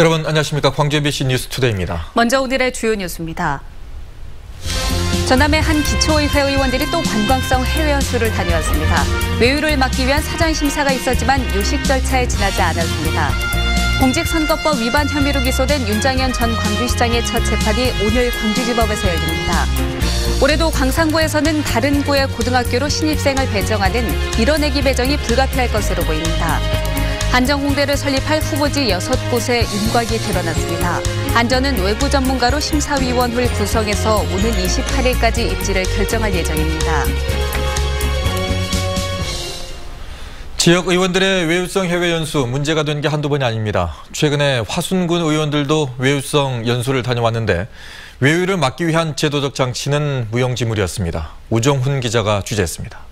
여러분 안녕하십니까. 광주 MBC 뉴스투데이입니다. 먼저 오늘의 주요 뉴스입니다. 전남의 한 기초의회 의원들이 또 관광성 해외 연수를 다녀왔습니다. 외유를 막기 위한 사전 심사가 있었지만 요식 절차에 지나지 않았습니다. 공직선거법 위반 혐의로 기소된 윤장현 전 광주시장의 첫 재판이 오늘 광주지법에서 열립니다. 올해도 광산구에서는 다른 구의 고등학교로 신입생을 배정하는 밀어내기 배정이 불가피할 것으로 보입니다. 한정공대를 설립할 후보지 6곳에 윤곽이 드러났습니다. 한전은 외부 전문가로 심사위원회를 구성해서 오는 28일까지 입지를 결정할 예정입니다. 지역 의원들의 외유성 해외 연수 문제가 된 게 한두 번이 아닙니다. 최근에 화순군 의원들도 외유성 연수를 다녀왔는데 외유를 막기 위한 제도적 장치는 무용지물이었습니다. 우정훈 기자가 취재했습니다.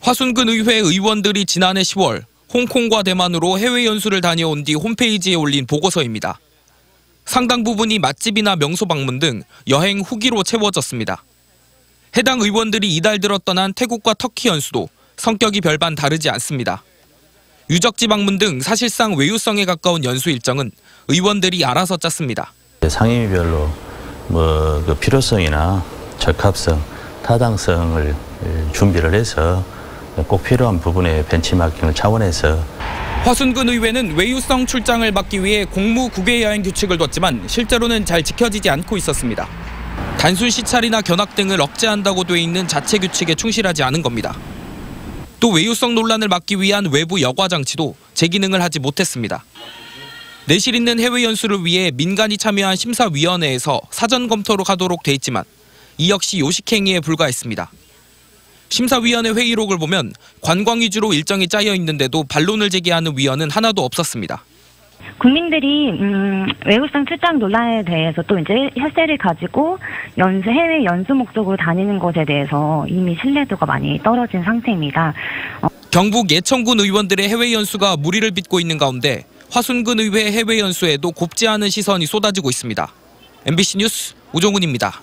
화순군 의회 의원들이 지난해 10월 홍콩과 대만으로 해외 연수를 다녀온 뒤 홈페이지에 올린 보고서입니다. 상당 부분이 맛집이나 명소 방문 등 여행 후기로 채워졌습니다. 해당 의원들이 이달 들어 떠난 태국과 터키 연수도 성격이 별반 다르지 않습니다. 유적지 방문 등 사실상 외유성에 가까운 연수 일정은 의원들이 알아서 짰습니다. 상임위별로 그 필요성이나 적합성, 타당성을 준비를 해서 꼭 필요한 부분에 벤치마킹을 차원해서 화순군 의회는 외유성 출장을 막기 위해 공무 국외 여행 규칙을 뒀지만 실제로는 잘 지켜지지 않고 있었습니다. 단순 시찰이나 견학 등을 억제한다고 돼 있는 자체 규칙에 충실하지 않은 겁니다. 또 외유성 논란을 막기 위한 외부 여과 장치도 제 기능을 하지 못했습니다. 내실 있는 해외 연수를 위해 민간이 참여한 심사위원회에서 사전 검토로 가도록 돼 있지만 이 역시 요식행위에 불과했습니다. 심사위원회 회의록을 보면 관광 위주로 일정이 짜여 있는데도 반론을 제기하는 위원은 하나도 없었습니다. 국민들이 외국성 출장 논란에 대해서 또 이제 혈세를 가지고 해외 연수 목적으로 다니는 것에 대해서 이미 신뢰도가 많이 떨어진 상태입니다. 경북 예천군 의원들의 해외 연수가 무리를 빚고 있는 가운데 화순군 의회 해외 연수에도 곱지 않은 시선이 쏟아지고 있습니다. MBC 뉴스 우종훈입니다.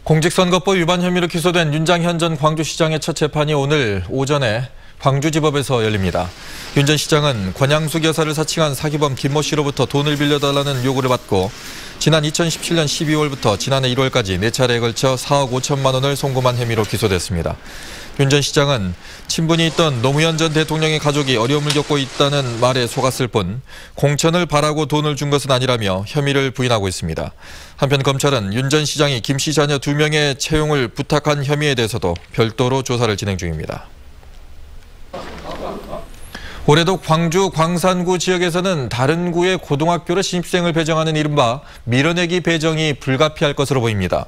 공직선거법 위반 혐의로 기소된 윤장현 전 광주시장의 첫 재판이 오늘 오전에 광주지법에서 열립니다. 윤 전 시장은 권양숙 여사를 사칭한 사기범 김모 씨로부터 돈을 빌려달라는 요구를 받고 지난 2017년 12월부터 지난해 1월까지 4차례에 걸쳐 4억 5천만 원을 송금한 혐의로 기소됐습니다. 윤 전 시장은 친분이 있던 노무현 전 대통령의 가족이 어려움을 겪고 있다는 말에 속았을 뿐 공천을 바라고 돈을 준 것은 아니라며 혐의를 부인하고 있습니다. 한편 검찰은 윤 전 시장이 김 씨 자녀 2명의 채용을 부탁한 혐의에 대해서도 별도로 조사를 진행 중입니다. 올해도 광주 광산구 지역에서는 다른 구의 고등학교로 신입생을 배정하는 이른바 밀어내기 배정이 불가피할 것으로 보입니다.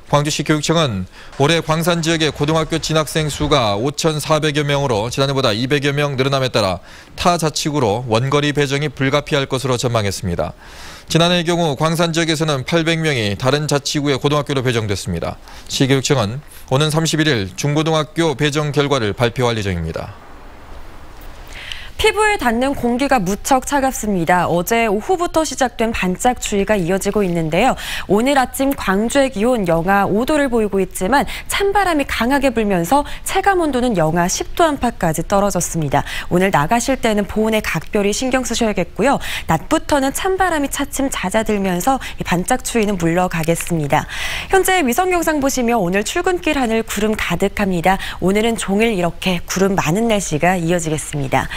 광주시 교육청은 올해 광산 지역의 고등학교 진학생 수가 5,400여 명으로 지난해보다 200여 명 늘어남에 따라 타 자치구로 원거리 배정이 불가피할 것으로 전망했습니다. 지난해의 경우 광산 지역에서는 800명이 다른 자치구의 고등학교로 배정됐습니다. 시교육청은 오는 31일 중고등학교 배정 결과를 발표할 예정입니다. 피부에 닿는 공기가 무척 차갑습니다. 어제 오후부터 시작된 반짝 추위가 이어지고 있는데요. 오늘 아침 광주의 기온 영하 5도를 보이고 있지만 찬바람이 강하게 불면서 체감 온도는 영하 10도 안팎까지 떨어졌습니다. 오늘 나가실 때는 보온에 각별히 신경 쓰셔야겠고요. 낮부터는 찬바람이 차츰 잦아들면서 반짝 추위는 물러가겠습니다. 현재 위성 영상 보시면 오늘 출근길 하늘 구름 가득합니다. 오늘은 종일 이렇게 구름 많은 날씨가 이어지겠습니다.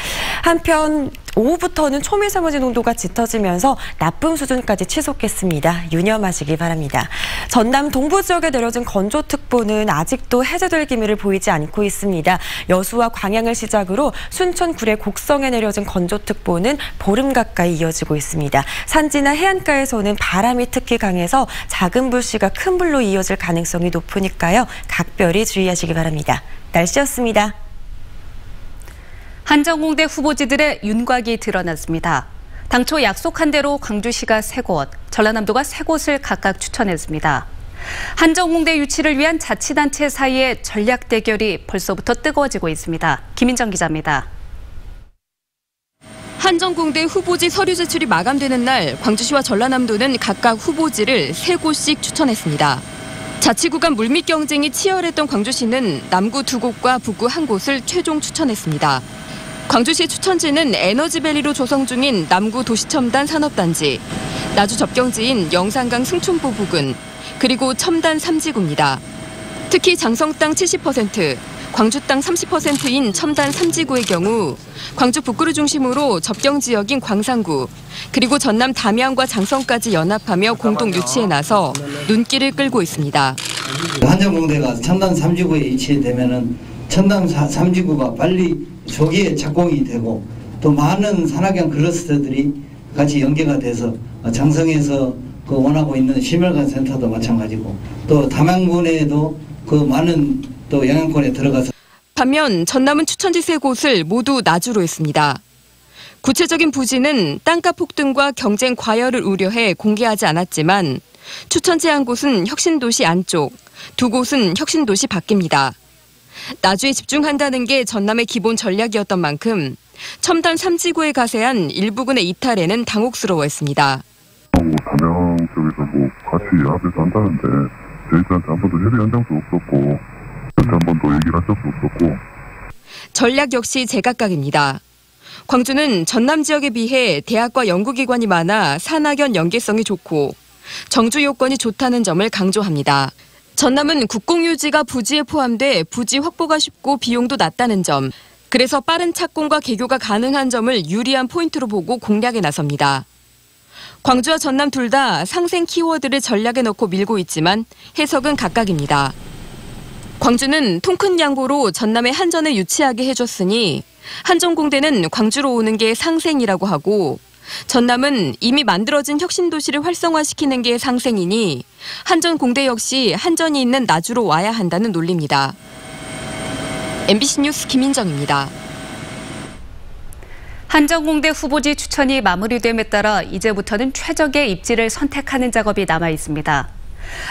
한편 오후부터는 초미세먼지 농도가 짙어지면서 나쁨 수준까지 치솟겠습니다. 유념하시기 바랍니다. 전남 동부 지역에 내려진 건조특보는 아직도 해제될 기미를 보이지 않고 있습니다. 여수와 광양을 시작으로 순천, 구례, 곡성에 내려진 건조특보는 보름 가까이 이어지고 있습니다. 산지나 해안가에서는 바람이 특히 강해서 작은 불씨가 큰 불로 이어질 가능성이 높으니까요. 각별히 주의하시기 바랍니다. 날씨였습니다. 한정공대 후보지들의 윤곽이 드러났습니다. 당초 약속한 대로 광주시가 3곳, 전라남도가 3곳을 각각 추천했습니다. 한정공대 유치를 위한 자치단체 사이의 전략 대결이 벌써부터 뜨거워지고 있습니다. 김인정 기자입니다. 한정공대 후보지 서류 제출이 마감되는 날 광주시와 전라남도는 각각 후보지를 3곳씩 추천했습니다. 자치구 간 물밑 경쟁이 치열했던 광주시는 남구 2곳과 북구 1곳을 최종 추천했습니다. 광주시 추천지는 에너지밸리로 조성 중인 남구 도시첨단 산업단지, 나주 접경지인 영산강 승촌보 부근, 그리고 첨단 3지구입니다. 특히 장성 땅 70%, 광주 땅 30%인 첨단 3지구의 경우 광주 북구를 중심으로 접경 지역인 광산구, 그리고 전남 담양과 장성까지 연합하며 공동 유치에 나서 눈길을 끌고 있습니다. 한전공대가 첨단 3지구에 위치되면은 첨단 3지구가 빨리 조기에 착공이 되고 또 많은 산학형 클러스터들이 같이 연계가 돼서 장성에서 그 원하고 있는 심혈관 센터도 마찬가지고 또 담양군에도 그 많은 또 영향권에 들어가서 반면 전남은 추천지 3곳을 모두 나주로 했습니다. 구체적인 부지는 땅값 폭등과 경쟁 과열을 우려해 공개하지 않았지만 추천지 한 곳은 혁신도시 안쪽, 2곳은 혁신도시 밖입니다. 나주에 집중한다는 게 전남의 기본 전략이었던 만큼 첨단 3지구에 가세한 일부군의 이탈에는 당혹스러워했습니다. 담양 쪽에서 같이 합의해서 한다는데 저희들한테 한 번도 협의한 적도 없었고 한 번도 얘기를 한 적도 없었고. 전략 역시 제각각입니다. 광주는 전남 지역에 비해 대학과 연구기관이 많아 산학연 연계성이 좋고 정주 요건이 좋다는 점을 강조합니다. 전남은 국공유지가 부지에 포함돼 부지 확보가 쉽고 비용도 낮다는 점, 그래서 빠른 착공과 개교가 가능한 점을 유리한 포인트로 보고 공략에 나섭니다. 광주와 전남 둘 다 상생 키워드를 전략에 넣고 밀고 있지만 해석은 각각입니다. 광주는 통 큰 양보로 전남의 한전을 유치하게 해줬으니 한전공대는 광주로 오는 게 상생이라고 하고, 전남은 이미 만들어진 혁신도시를 활성화시키는 게 상생이니 한전공대 역시 한전이 있는 나주로 와야 한다는 논리입니다. MBC 뉴스 김인정입니다. 한전공대 후보지 추천이 마무리됨에 따라 이제부터는 최적의 입지를 선택하는 작업이 남아 있습니다.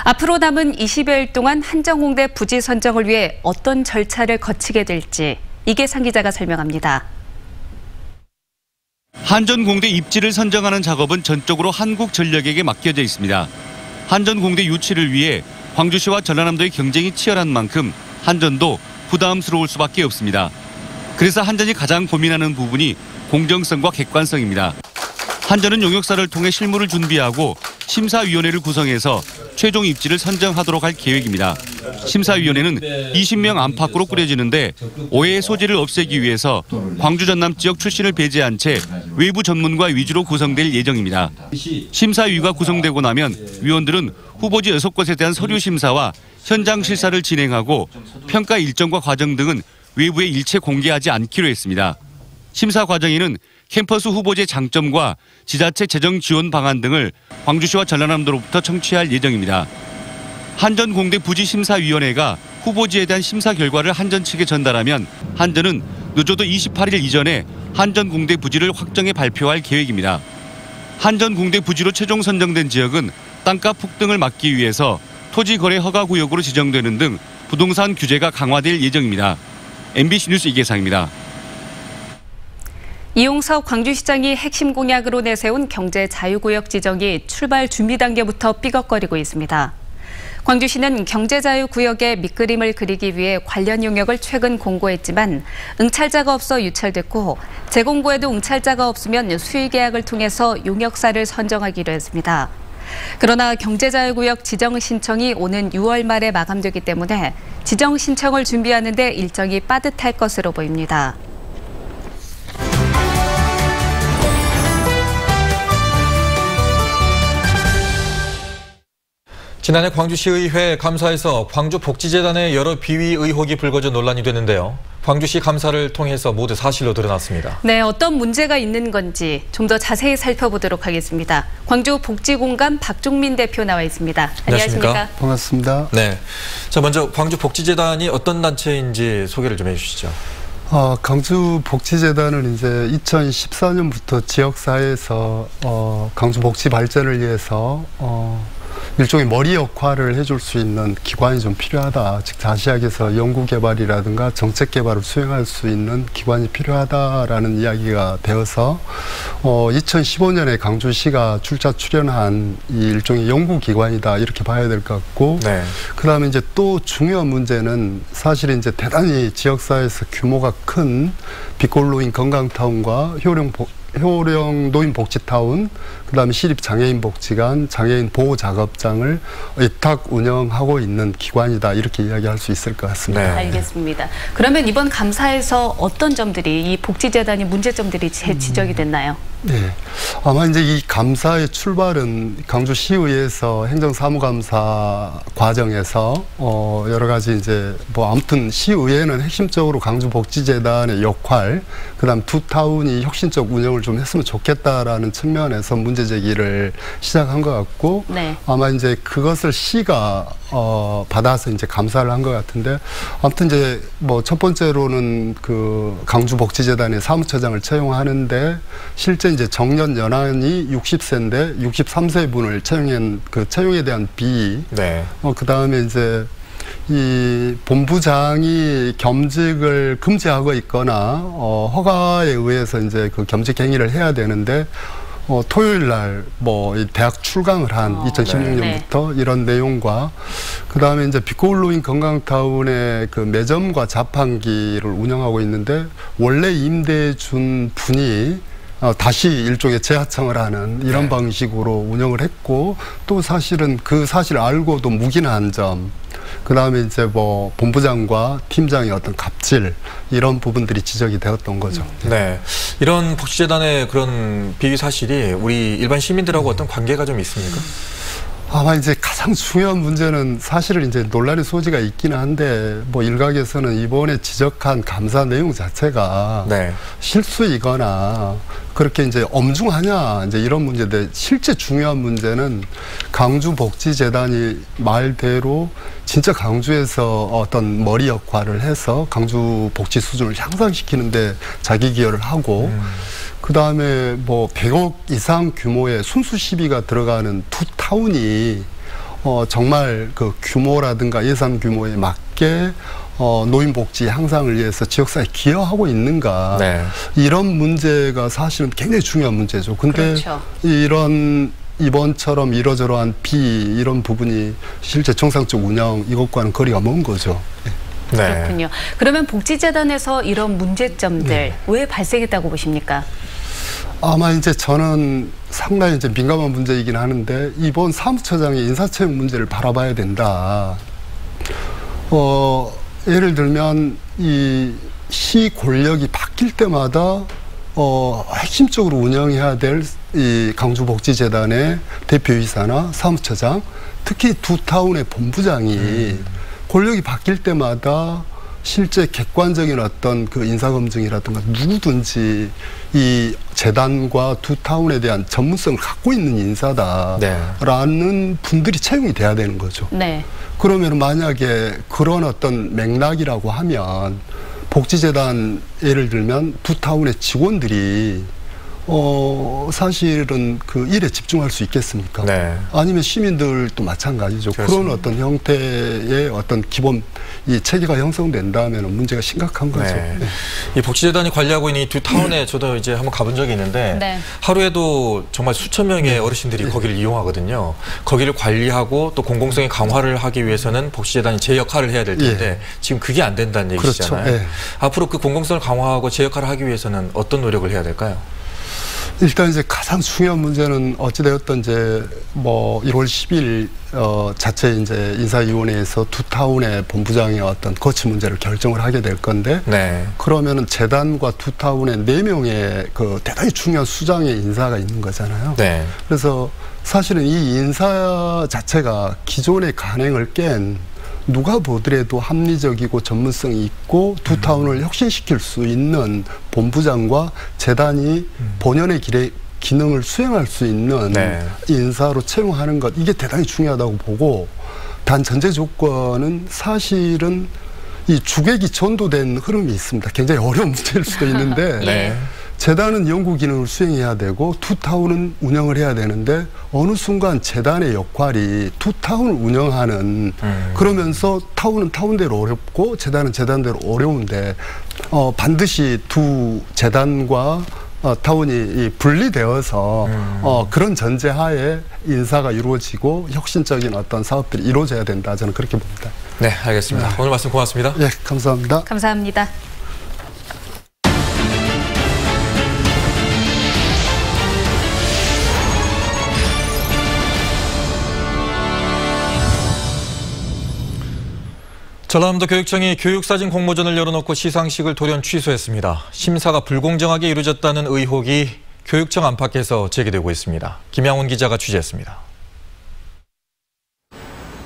앞으로 남은 20여일 동안 한전공대 부지 선정을 위해 어떤 절차를 거치게 될지 이계상 기자가 설명합니다. 한전공대 입지를 선정하는 작업은 전적으로 한국전력에게 맡겨져 있습니다. 한전공대 유치를 위해 광주시와 전라남도의 경쟁이 치열한 만큼 한전도 부담스러울 수밖에 없습니다. 그래서 한전이 가장 고민하는 부분이 공정성과 객관성입니다. 한전은 용역사를 통해 실무를 준비하고 심사위원회를 구성해서 최종 입지를 선정하도록 할 계획입니다. 심사위원회는 20명 안팎으로 꾸려지는데 오해의 소지를 없애기 위해서 광주 전남 지역 출신을 배제한 채 외부 전문가 위주로 구성될 예정입니다. 심사위가 구성되고 나면 위원들은 후보지 6곳에 대한 서류 심사와 현장 실사를 진행하고 평가 일정과 과정 등은 외부에 일체 공개하지 않기로 했습니다. 심사 과정에는 캠퍼스 후보지의 장점과 지자체 재정 지원 방안 등을 광주시와 전라남도로부터 청취할 예정입니다. 한전공대 부지심사위원회가 후보지에 대한 심사 결과를 한전 측에 전달하면 한전은 늦어도 28일 이전에 한전공대 부지를 확정해 발표할 계획입니다. 한전공대 부지로 최종 선정된 지역은 땅값 폭등을 막기 위해서 토지거래 허가구역으로 지정되는 등 부동산 규제가 강화될 예정입니다. MBC 뉴스 이계상입니다. 이용석 광주시장이 핵심 공약으로 내세운 경제 자유구역 지정이 출발 준비 단계부터 삐걱거리고 있습니다. 광주시는 경제자유구역의 밑그림을 그리기 위해 관련 용역을 최근 공고했지만 응찰자가 없어 유찰됐고 재공고에도 응찰자가 없으면 수의계약을 통해서 용역사를 선정하기로 했습니다. 그러나 경제자유구역 지정 신청이 오는 6월 말에 마감되기 때문에 지정 신청을 준비하는 데 일정이 빠듯할 것으로 보입니다. 지난해 광주시의회 감사에서 광주복지재단의 여러 비위 의혹이 불거져 논란이 됐는데요. 광주시 감사를 통해서 모두 사실로 드러났습니다. 네, 어떤 문제가 있는 건지 좀 더 자세히 살펴보도록 하겠습니다. 광주복지공감 박종민 대표 나와 있습니다. 안녕하십니까? 반갑습니다. 네, 자 먼저 광주복지재단이 어떤 단체인지 소개를 좀 해주시죠. 광주복지재단은 이제 2014년부터 지역사회에서 광주복지 발전을 위해서 일종의 머리 역할을 해줄 수 있는 기관이 좀 필요하다. 즉 아시아에서 연구개발이라든가 정책개발을 수행할 수 있는 기관이 필요하다라는 이야기가 되어서 2015년에 광주시가 출연한 이 일종의 연구기관이다 이렇게 봐야 될 것 같고 네. 그다음에 이제 또 중요한 문제는 사실 이제 대단히 지역사회에서 규모가 큰 빛골노인 건강타운과 효령 노인복지타운, 그다음에 시립장애인복지관, 장애인 보호작업장을 위탁 운영하고 있는 기관이다 이렇게 이야기할 수 있을 것 같습니다. 네. 알겠습니다. 그러면 이번 감사에서 어떤 점들이 이 복지재단의 문제점들이 지적이 됐나요? 네, 아마 이제 이 감사의 출발은 광주시의회에서 행정사무감사 과정에서 여러 가지 이제 뭐 아무튼 시의회는 핵심적으로 광주복지재단의 역할, 그다음 두 타운이 혁신적 운영을 좀 했으면 좋겠다라는 측면에서 문제 제기를 시작한 것 같고, 네. 아마 이제 그것을 시가 받아서 이제 감사를 한 것 같은데, 아무튼 이제 뭐 첫 번째로는 그 광주복지재단의 사무처장을 채용하는데 실제 이제 정년 연한이 60세인데 63세 분을 채용한 그 채용에 대한 비의, 네. 그다음에 이제 이 본부장이 겸직을 금지하고 있거나 허가에 의해서 이제 그 겸직 행위를 해야 되는데 토요일 날 뭐 대학 출강을 한 2016년부터 네. 이런 내용과 그다음에 이제 빛골노인 건강타운의 그 매점과 자판기를 운영하고 있는데 원래 임대해 준 분이 다시 일종의 재하청을 하는 이런 네. 방식으로 운영을 했고, 또 사실은 그 사실을 알고도 묵인한 점, 그 다음에 이제 뭐 본부장과 팀장의 어떤 갑질, 이런 부분들이 지적이 되었던 거죠. 네. 이런 복지재단의 그런 비위 사실이 우리 일반 시민들하고 어떤 관계가 좀 있습니까? 아마 이제 가장 중요한 문제는 사실은 이제 논란의 소지가 있기는 한데, 뭐 일각에서는 이번에 지적한 감사 내용 자체가 네. 실수이거나 그렇게 이제 엄중하냐 이제 이런 문제인데, 실제 중요한 문제는 광주복지재단이 말대로 진짜 광주에서 어떤 머리 역할을 해서 광주 복지 수준을 향상시키는데 자기 기여를 하고, 그 다음에 뭐 100억 이상 규모의 순수 시비가 들어가는 두 타운이 정말 그 규모라든가 예산 규모에 맞게 노인복지 향상을 위해서 지역사회에 기여하고 있는가, 네. 이런 문제가 사실은 굉장히 중요한 문제죠. 근데 그렇죠. 이번처럼 이러저러한 이런 부분이 실제 정상적 운영 이것과는 거리가 먼 거죠. 네. 그렇군요. 그러면 복지재단에서 이런 문제점들 네. 왜 발생했다고 보십니까? 아마 이제 저는 상당히 이제 민감한 문제이긴 하는데, 이번 사무처장의 인사채용 문제를 바라봐야 된다. 예를 들면 이 시 권력이 바뀔 때마다 핵심적으로 운영해야 될 이 광주복지재단의 대표이사나 사무처장, 특히 두 타운의 본부장이 권력이 바뀔 때마다 실제 객관적인 어떤 그 인사검증이라든가 누구든지 이 재단과 두 타운에 대한 전문성을 갖고 있는 인사다라는 네. 분들이 채용이 돼야 되는 거죠. 네. 그러면 만약에 그런 어떤 맥락이라고 하면 복지재단 예를 들면 두 타운의 직원들이 사실은 그 일에 집중할 수 있겠습니까? 네. 아니면 시민들도 마찬가지죠. 그렇습니다. 그런 어떤 형태의 어떤 기본 이 체계가 형성된다면 문제가 심각한 거죠. 네. 네. 이 복지재단이 관리하고 있는 이 두 타운에 저도 이제 한번 가본 적이 있는데 네. 하루에도 정말 수천 명의 네. 어르신들이 네. 거기를 이용하거든요. 거기를 관리하고 또 공공성의 강화를 하기 위해서는 복지재단이 제 역할을 해야 될 텐데 네. 지금 그게 안 된다는 얘기시잖아요. 그렇죠. 네. 앞으로 그 공공성을 강화하고 제 역할을 하기 위해서는 어떤 노력을 해야 될까요? 일단 이제 가장 중요한 문제는 어찌되었든 이제 뭐 1월 10일 자체 이제 인사위원회에서 두 타운의 본부장의 어떤 거치 문제를 결정을 하게 될 건데 네. 그러면은 재단과 두 타운의 4명의 그 대단히 중요한 수장의 인사가 있는 거잖아요. 네. 그래서 사실은 이 인사 자체가 기존의 간행을 깬 누가 보더라도 합리적이고 전문성이 있고 두 타운을 혁신시킬 수 있는 본부장과 재단이 본연의 기능을 수행할 수 있는 네. 인사로 채용하는 것, 이게 대단히 중요하다고 보고, 단 전제 조건은 사실은 이 주객이 전도된 흐름이 있습니다. 굉장히 어려운 문제일 수도 있는데 네. 재단은 연구 기능을 수행해야 되고 투타운은 운영을 해야 되는데 어느 순간 재단의 역할이 투타운을 운영하는 그러면서 타운은 타운대로 어렵고 재단은 재단대로 어려운데 반드시 두 재단과 타운이 분리되어서 그런 전제하에 인사가 이루어지고 혁신적인 어떤 사업들이 이루어져야 된다. 저는 그렇게 봅니다. 네, 알겠습니다. 오늘 말씀 고맙습니다. 예, 감사합니다. 감사합니다. 전라남도 교육청이 교육사진 공모전을 열어놓고 시상식을 돌연 취소했습니다. 심사가 불공정하게 이루어졌다는 의혹이 교육청 안팎에서 제기되고 있습니다. 김양훈 기자가 취재했습니다.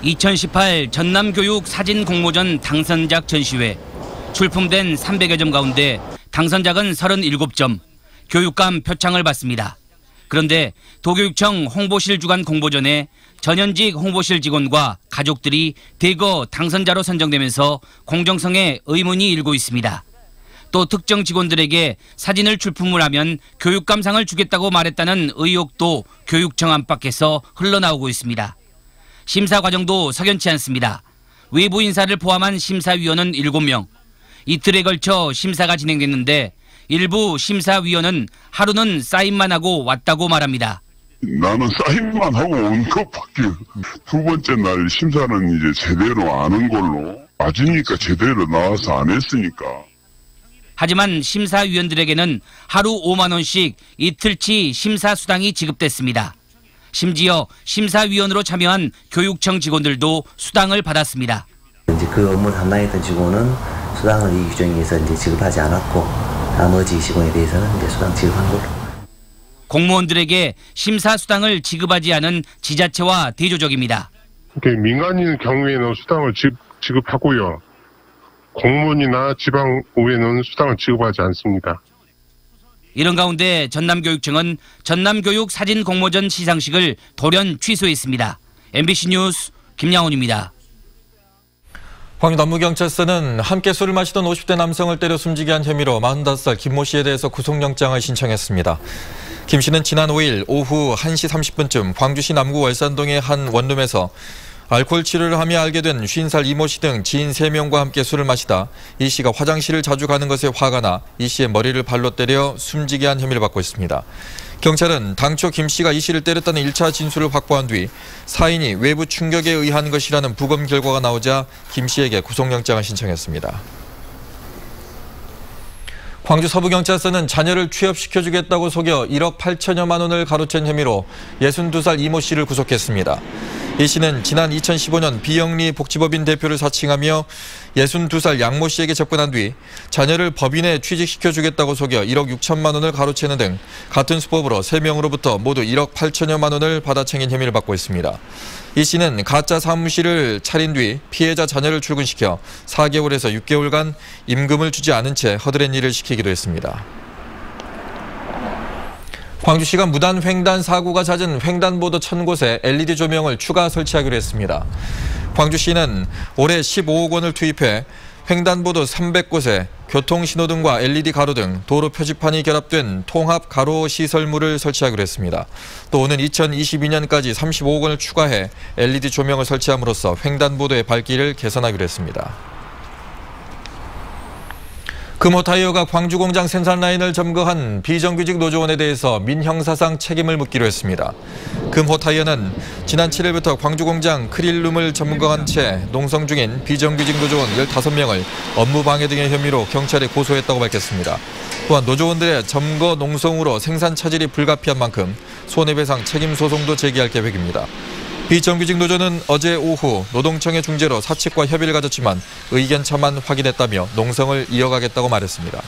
2018 전남교육 사진 공모전 당선작 전시회. 출품된 300여 점 가운데 당선작은 37점, 교육감 표창을 받습니다. 그런데 도교육청 홍보실 주관 공모전에 전현직 홍보실 직원과 가족들이 대거 당선자로 선정되면서 공정성에 의문이 일고 있습니다. 또 특정 직원들에게 사진을 출품을 하면 교육감상을 주겠다고 말했다는 의혹도 교육청 안팎에서 흘러나오고 있습니다. 심사 과정도 석연치 않습니다. 외부 인사를 포함한 심사위원은 7명. 이틀에 걸쳐 심사가 진행됐는데 일부 심사위원은 하루는 사인만 하고 왔다고 말합니다. 나는 사인만 하고 온 것밖에. 두 번째 날 심사는 이제 제대로 아는 걸로. 맞으니까 제대로 나와서 안 했으니까. 하지만 심사위원들에게는 하루 5만 원씩 이틀치 심사 수당이 지급됐습니다. 심지어 심사위원으로 참여한 교육청 직원들도 수당을 받았습니다. 이제 그 업무 담당했던 직원은 수당을 이 규정에 의해서 이제 지급하지 않았고 나머지 직원에 대해서는 이제 수당 지급한 걸로. 공무원들에게 심사 수당을 지급하지 않은 지자체와 대조적입니다. 민간인 경우에는 수당을 지급하고요. 공무원이나 지방의회는 수당을 지급하지 않습니다. 이런 가운데 전남교육청은 전남교육 사진 공모전 시상식을 돌연 취소했습니다. MBC 뉴스 김양훈입니다. 광주 남부경찰서는 함께 술을 마시던 50대 남성을 때려 숨지게 한 혐의로 45살 김모 씨에 대해서 구속영장을 신청했습니다. 김 씨는 지난 5일 오후 1시 30분쯤 광주시 남구 월산동의 한 원룸에서 알코올 치료를 하며 알게 된 50살 이모 씨 등 지인 3명과 함께 술을 마시다 이 씨가 화장실을 자주 가는 것에 화가 나 이 씨의 머리를 발로 때려 숨지게 한 혐의를 받고 있습니다. 경찰은 당초 김 씨가 이 씨를 때렸다는 1차 진술을 확보한 뒤 사인이 외부 충격에 의한 것이라는 부검 결과가 나오자 김 씨에게 구속영장을 신청했습니다. 광주 서부경찰서는 자녀를 취업시켜주겠다고 속여 1억 8천여만 원을 가로챈 혐의로 62살 이모 씨를 구속했습니다. 이 씨는 지난 2015년 비영리 복지법인 대표를 사칭하며 62살 양모 씨에게 접근한 뒤 자녀를 법인에 취직시켜주겠다고 속여 1억 6천만 원을 가로채는 등 같은 수법으로 3명으로부터 모두 1억 8천여만 원을 받아챙긴 혐의를 받고 있습니다. 이 씨는 가짜 사무실을 차린 뒤 피해자 자녀를 출근시켜 4개월에서 6개월간 임금을 주지 않은 채 허드렛 일을 시키기도 했습니다. 광주시가 무단 횡단 사고가 잦은 횡단보도 1000곳에 LED 조명을 추가 설치하기로 했습니다. 광주시는 올해 15억 원을 투입해 횡단보도 300곳에 교통신호등과 LED 가로 등 도로 표지판이 결합된 통합 가로 시설물을 설치하기로 했습니다. 또 오는 2022년까지 35억 원을 추가해 LED 조명을 설치함으로써 횡단보도의 발길을 개선하기로 했습니다. 금호타이어가 광주 공장 생산 라인을 점거한 비정규직 노조원에 대해서 민형사상 책임을 묻기로 했습니다. 금호타이어는 지난 7일부터 광주 공장 크릴룸을 점거한 채 농성 중인 비정규직 노조원 15명을 업무방해 등의 혐의로 경찰에 고소했다고 밝혔습니다. 또한 노조원들의 점거 농성으로 생산 차질이 불가피한 만큼 손해배상 책임 소송도 제기할 계획입니다. 비정규직 노조는 어제 오후 노동청의 중재로 사측과 협의를 가졌지만 의견차만 확인했다며 농성을 이어가겠다고 말했습니다.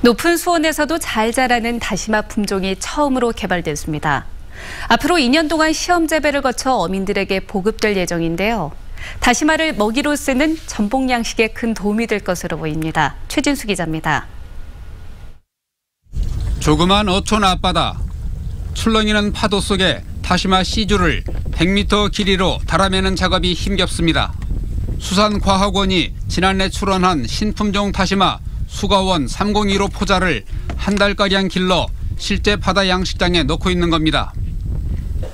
높은 수온에서도 잘 자라는 다시마 품종이 처음으로 개발됐습니다. 앞으로 2년 동안 시험 재배를 거쳐 어민들에게 보급될 예정인데요. 다시마를 먹이로 쓰는 전복 양식에 큰 도움이 될 것으로 보입니다. 최진수 기자입니다. 조그만 어촌 앞바다. 출렁이는 파도 속에 다시마 씨줄을 100m 길이로 달아매는 작업이 힘겹습니다. 수산과학원이 지난해 출원한 신품종 다시마 수거원 302로 포자를 한 달가량 길러 실제 바다 양식장에 넣고 있는 겁니다.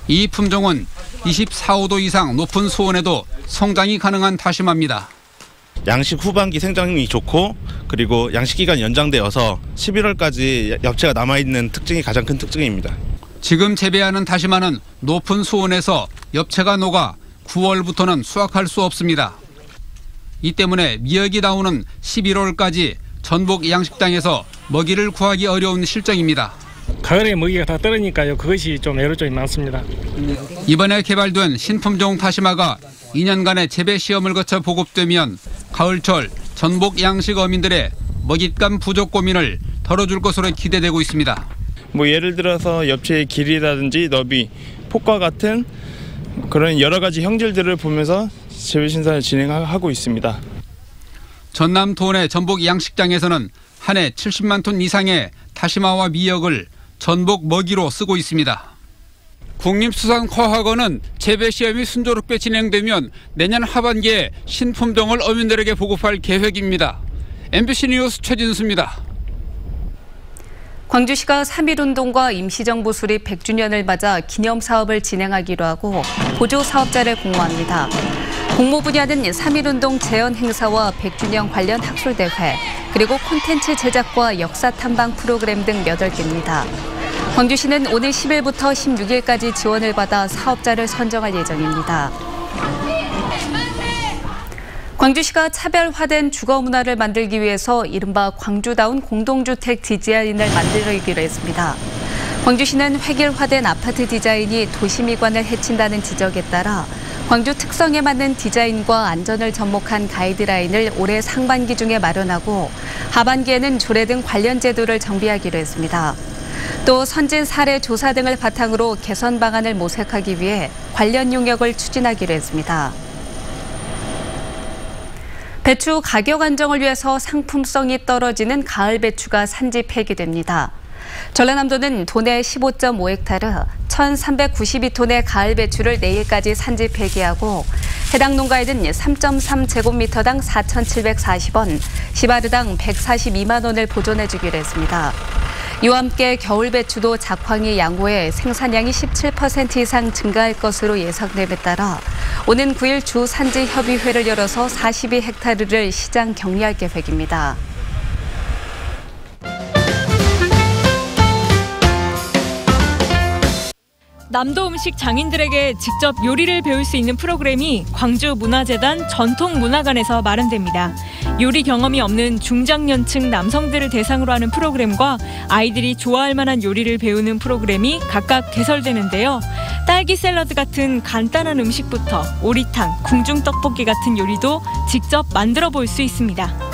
이 품종은 24~25도 이상 높은 수온에도 성장이 가능한 다시마입니다. 양식 후반기 생장이 좋고 그리고 양식 기간이 연장되어서 11월까지 엽채가 남아있는 특징이 가장 큰 특징입니다. 지금 재배하는 다시마는 높은 수온에서 엽채가 녹아 9월부터는 수확할 수 없습니다. 이 때문에 미역이 나오는 11월까지 전북 양식장에서 먹이를 구하기 어려운 실정입니다. 가을에 먹이가 다 떨어지니까요. 그것이 좀 애로점이 많습니다. 이번에 개발된 신품종 다시마가 2년간의 재배 시험을 거쳐 보급되면 가을철 전북 양식 어민들의 먹잇감 부족 고민을 덜어줄 것으로 기대되고 있습니다. 예를 들어서 엽채의 길이라든지 너비, 폭과 같은 그런 여러 가지 형질들을 보면서 재배 신사를 진행하고 있습니다. 전남 도내 전북 양식장에서는 한 해 70만 톤 이상의 다시마와 미역을 전북 먹이로 쓰고 있습니다. 국립수산과학원은 재배 시험이 순조롭게 진행되면 내년 하반기에 신품종을 어민들에게 보급할 계획입니다. MBC 뉴스 최진수입니다. 광주시가 3.1운동과 임시정부 수립 100주년을 맞아 기념사업을 진행하기로 하고 보조사업자를 공모합니다. 공모 분야는 3.1운동 재현 행사와 100주년 관련 학술대회, 그리고 콘텐츠 제작과 역사 탐방 프로그램 등 8개입니다. 광주시는 오늘 10일부터 16일까지 지원을 받아 사업자를 선정할 예정입니다. 광주시가 차별화된 주거 문화를 만들기 위해서 이른바 광주다운 공동주택 디자인을 만들기로 했습니다. 광주시는 획일화된 아파트 디자인이 도시 미관을 해친다는 지적에 따라 광주 특성에 맞는 디자인과 안전을 접목한 가이드라인을 올해 상반기 중에 마련하고 하반기에는 조례 등 관련 제도를 정비하기로 했습니다. 또 선진 사례 조사 등을 바탕으로 개선 방안을 모색하기 위해 관련 용역을 추진하기로 했습니다. 배추 가격 안정을 위해서 상품성이 떨어지는 가을 배추가 산지 폐기됩니다. 전라남도는 도내 15.5헥타르 1,392톤의 가을 배추를 내일까지 산지 폐기하고 해당 농가에는 3.3제곱미터당 4,740원, 시바르당 142만 원을 보존해주기로 했습니다. 이와 함께 겨울 배추도 작황이 양호해 생산량이 17% 이상 증가할 것으로 예상됨에 따라 오는 9일 주 산지 협의회를 열어서 42헥타르를 시장 격리할 계획입니다. 남도 음식 장인들에게 직접 요리를 배울 수 있는 프로그램이 광주문화재단 전통문화관에서 마련됩니다. 요리 경험이 없는 중장년층 남성들을 대상으로 하는 프로그램과 아이들이 좋아할 만한 요리를 배우는 프로그램이 각각 개설되는데요. 딸기 샐러드 같은 간단한 음식부터 오리탕, 궁중떡볶이 같은 요리도 직접 만들어 볼 수 있습니다.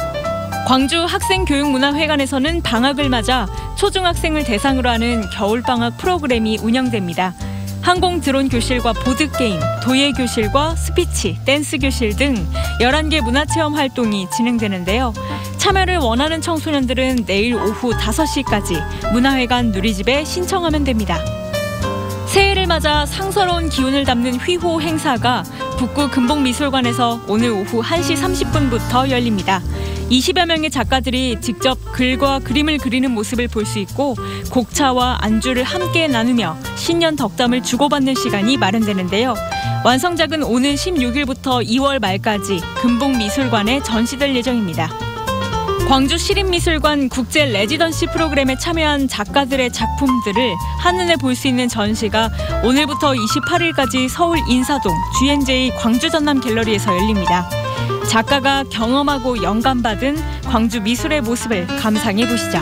광주 학생교육문화회관에서는 방학을 맞아 초중학생을 대상으로 하는 겨울방학 프로그램이 운영됩니다. 항공 드론 교실과 보드게임, 도예 교실과 스피치, 댄스 교실 등 11개 문화체험 활동이 진행되는데요. 참여를 원하는 청소년들은 내일 오후 5시까지 문화회관 누리집에 신청하면 됩니다. 새해를 맞아 상서로운 기운을 담는 휘호 행사가 북구 금복미술관에서 오늘 오후 1시 30분부터 열립니다. 20여 명의 작가들이 직접 글과 그림을 그리는 모습을 볼 수 있고 곡차와 안주를 함께 나누며 신년 덕담을 주고받는 시간이 마련되는데요. 완성작은 오는 16일부터 2월 말까지 금복미술관에 전시될 예정입니다. 광주시립미술관 국제 레지던시 프로그램에 참여한 작가들의 작품들을 한눈에 볼 수 있는 전시가 오늘부터 28일까지 서울 인사동 GNJ 광주전남 갤러리에서 열립니다. 작가가 경험하고 영감받은 광주 미술의 모습을 감상해 보시죠.